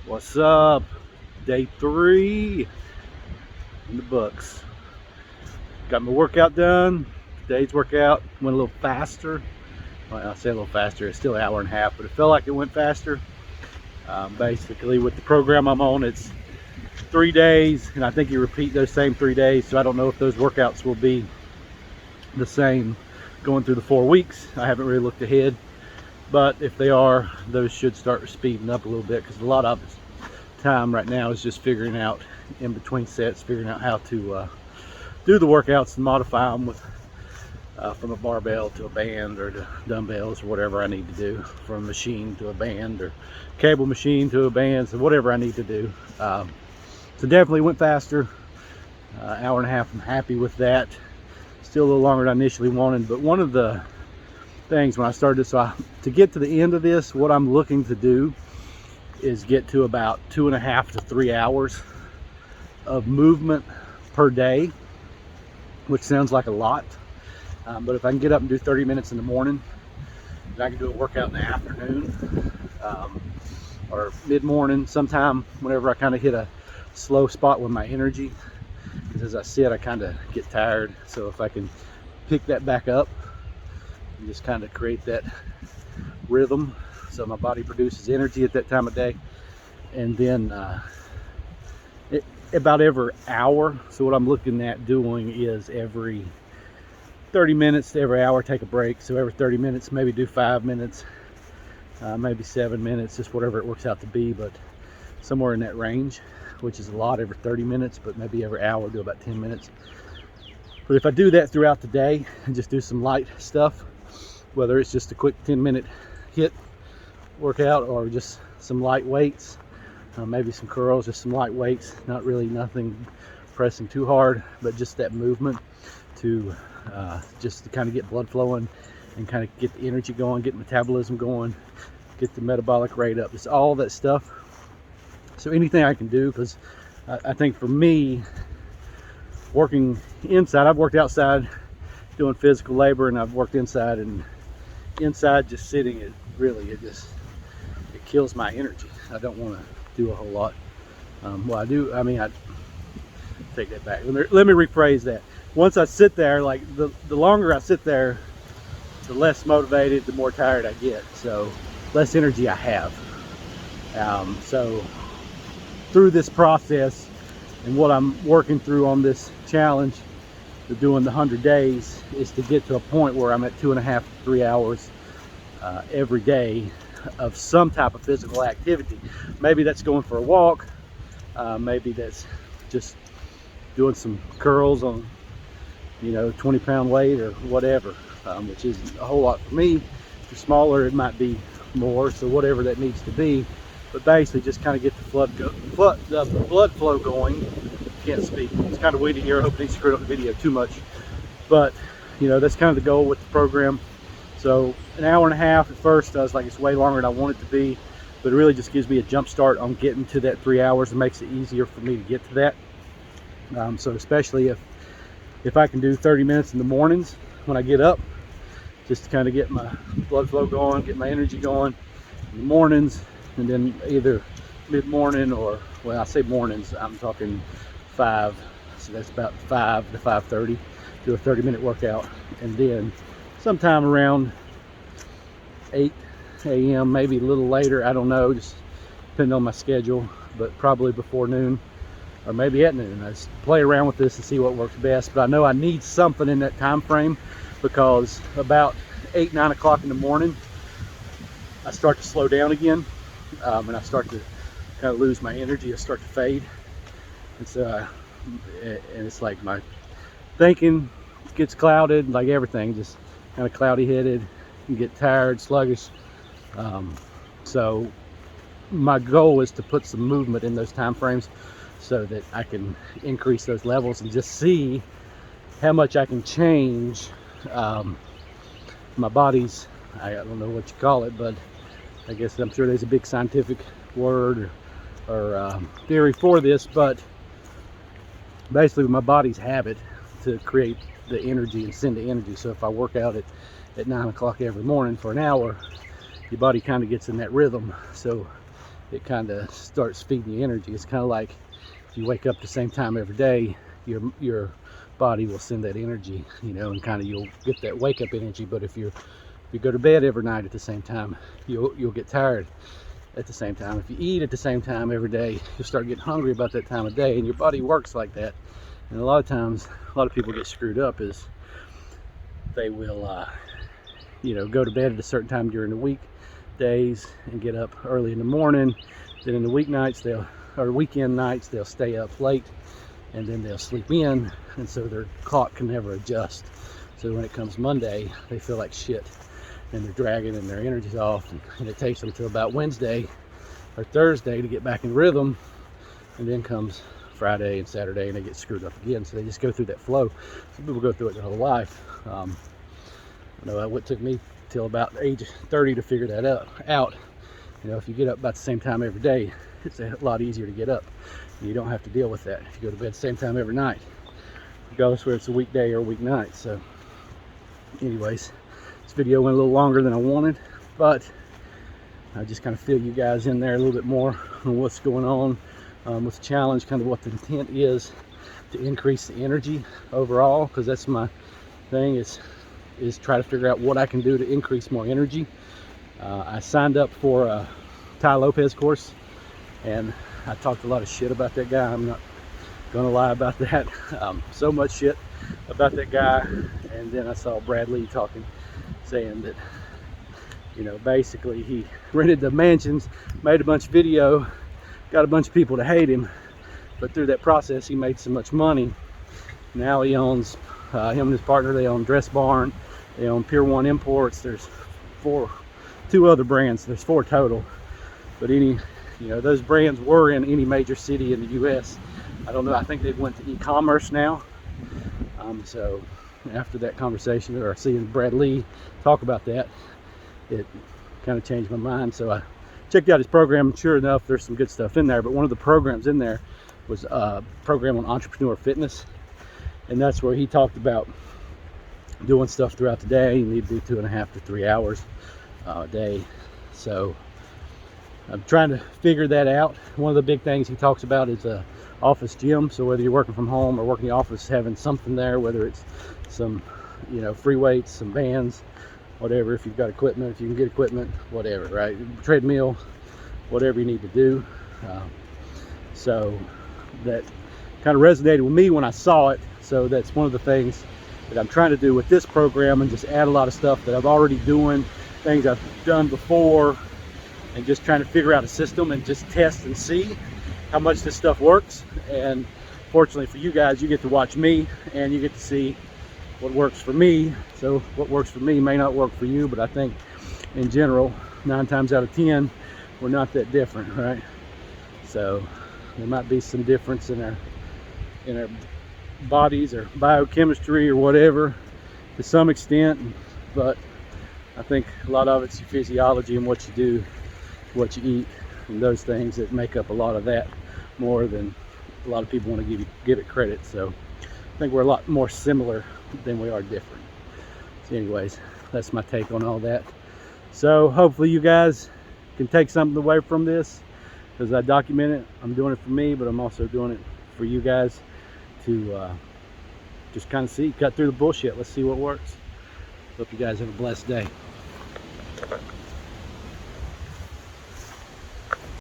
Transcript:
What's up? Day 3 in the books. Got my workout done. Today's workout went a little faster. Well, I say a little faster. It's still an hour and a half, but it felt like it went faster. Basically, with the program I'm on, it's 3 days, and I think you repeat those same 3 days. So I don't know if those workouts will be the same going through the 4 weeks. I haven't really looked ahead, but if they are, those should start speeding up a little bit, because a lot of time right now is just figuring out in between sets, figuring out how to do the workouts and modify them with from a barbell to a band, or to dumbbells, or whatever I need to do, from a machine to a band, or cable machine to a band, so whatever I need to do. So definitely went faster, hour and a half. I'm happy with that. Still a little longer than I initially wanted, but one of the things when I started this, to get to the end of this, what I'm looking to do is get to about 2.5 to 3 hours of movement per day, which sounds like a lot, but if I can get up and do 30 minutes in the morning, then I can do a workout in the afternoon, or mid-morning sometime, whenever I kind of hit a slow spot with my energy, because as I said, I kind of get tired. So if I can pick that back up and just kind of create that rhythm so my body produces energy at that time of day, and then about every hour. So what I'm looking at doing is every 30 minutes to every hour take a break. So every 30 minutes maybe do 5 minutes, maybe 7 minutes, just whatever it works out to be, but somewhere in that range, which is a lot every 30 minutes, but maybe every hour do about 10 minutes. But if I do that throughout the day and just do some light stuff, whether it's just a quick 10-minute HIIT workout, or just some light weights, maybe some curls, just some light weights, not really nothing pressing too hard, but just that movement to just to kind of get blood flowing and kind of get the energy going, get metabolism going, get the metabolic rate up, just all that stuff. So anything I can do, because I think for me, working inside, I've worked outside doing physical labor, and I've worked inside, and inside just sitting, it kills my energy. I don't want to do a whole lot. Well, I do. I mean, I take that back. Let me rephrase that. Once I sit there, like the longer I sit there, the less motivated, the more tired I get. So less energy I have. So through this process, and what I'm working through on this challenge of doing the 100 days, is to get to a point where I'm at 2.5 to 3 hours every day of some type of physical activity. Maybe that's going for a walk, maybe that's just doing some curls on 20-pound weight or whatever, which isn't a whole lot for me. If you're smaller, it might be more, so whatever that needs to be. But basically just kind of get the blood flow going. Can't speak, it's kind of weedy here. I hope it didn't screw up the video too much, but that's kind of the goal with the program. So an hour and a half at first, I was like, it's way longer than I want it to be, but it really just gives me a jump start on getting to that 3 hours. It makes it easier for me to get to that. So especially if I can do 30 minutes in the mornings when I get up, just to kind of get my blood flow going, get my energy going in the mornings, and then either mid-morning, or, well, I say mornings, I'm talking 5, so that's about 5 to 5:30, do a 30-minute workout, and then sometime around 8 a.m., maybe a little later, I don't know, just depending on my schedule, but probably before noon, or maybe at noon. I just play around with this and see what works best, but I know I need something in that time frame, because about 8, 9 o'clock in the morning, I start to slow down again, and I start to kind of lose my energy. I start to fade. And it's like my thinking gets clouded, like everything, just kind of cloudy headed. You get tired, sluggish. So my goal is to put some movement in those time frames, so that I can increase those levels and just see how much I can change my body's, I don't know what you call it, but I guess I'm sure there's a big scientific word or theory for this, but basically my body's habit to create the energy and send the energy. So if I work out at 9 o'clock every morning for an hour, your body kind of gets in that rhythm. So it kind of starts feeding you energy. It's kind of like if you wake up the same time every day, your body will send that energy, you know, and kind of you'll get that wake up energy. But if you go to bed every night at the same time, you'll get tired at the same time. If you eat at the same time every day, you'll start getting hungry about that time of day, and your body works like that. And a lot of times, a lot of people get screwed up is they will you know, go to bed at a certain time during the weekdays and get up early in the morning. Then in the weeknights or weekend nights they'll stay up late, and then they'll sleep in, and so their clock can never adjust. So when it comes Monday, they feel like shit and they're dragging and their energy's off, and it takes them till about Wednesday or Thursday to get back in rhythm, and then comes Friday and Saturday and they get screwed up again. So they just go through that flow. Some people go through it their whole life. I know it took me till about age 30 to figure that out. You know, if you get up about the same time every day, it's a lot easier to get up. You don't have to deal with that if you go to bed the same time every night, regardless whether it's a weekday or a weeknight. So anyways, this video went a little longer than I wanted, but I just kind of fill you guys in there a little bit more on what's going on with the challenge, kind of what the intent is to increase the energy overall, because that's my thing, is try to figure out what I can do to increase more energy. I signed up for a Tai Lopez course, and I talked a lot of shit about that guy. I'm not gonna lie about that. So much shit about that guy. And then I saw Brad Lea talking, saying that, you know, basically he rented the mansions, made a bunch of video, got a bunch of people to hate him, but through that process he made so much money. Now he owns, him and his partner, they own Dress Barn, they own Pier 1 Imports. There's two other brands, there's 4 total. But you know, those brands were in any major city in the US. I don't know, I think they've went to e-commerce now. So after that conversation, or seeing Brad Lea talk about that, it kind of changed my mind. So I checked out his program. Sure enough, there's some good stuff in there, but one of the programs in there was a program on entrepreneur fitness, and that's where he talked about doing stuff throughout the day. You need to do 2.5 to 3 hours a day. So I'm trying to figure that out. One of the big things he talks about is a office gym. So whether you're working from home or working in the office, having something there, whether it's some, you know, free weights, some bands, whatever, if you've got equipment, if you can get equipment, whatever, right? Treadmill, whatever you need to do. So that kind of resonated with me when I saw it. So that's one of the things that I'm trying to do with this program, and just add a lot of stuff that I've already doing, things I've done before, and just trying to figure out a system and just test and see how much this stuff works. And fortunately for you guys, you get to watch me and you get to see what works for me. So what works for me may not work for you, but I think in general, 9 times out of 10, we're not that different, right? So there might be some difference in our bodies or biochemistry or whatever to some extent, but I think a lot of it's your physiology and what you do, what you eat, and those things that make up a lot of that, more than a lot of people want to give it credit. So I think we're a lot more similar than we are different. So anyways, that's my take on all that. So hopefully you guys can take something away from this, because I document it. I'm doing it for me, but I'm also doing it for you guys to just kind of cut through the bullshit. Let's see what works. Hope you guys have a blessed day.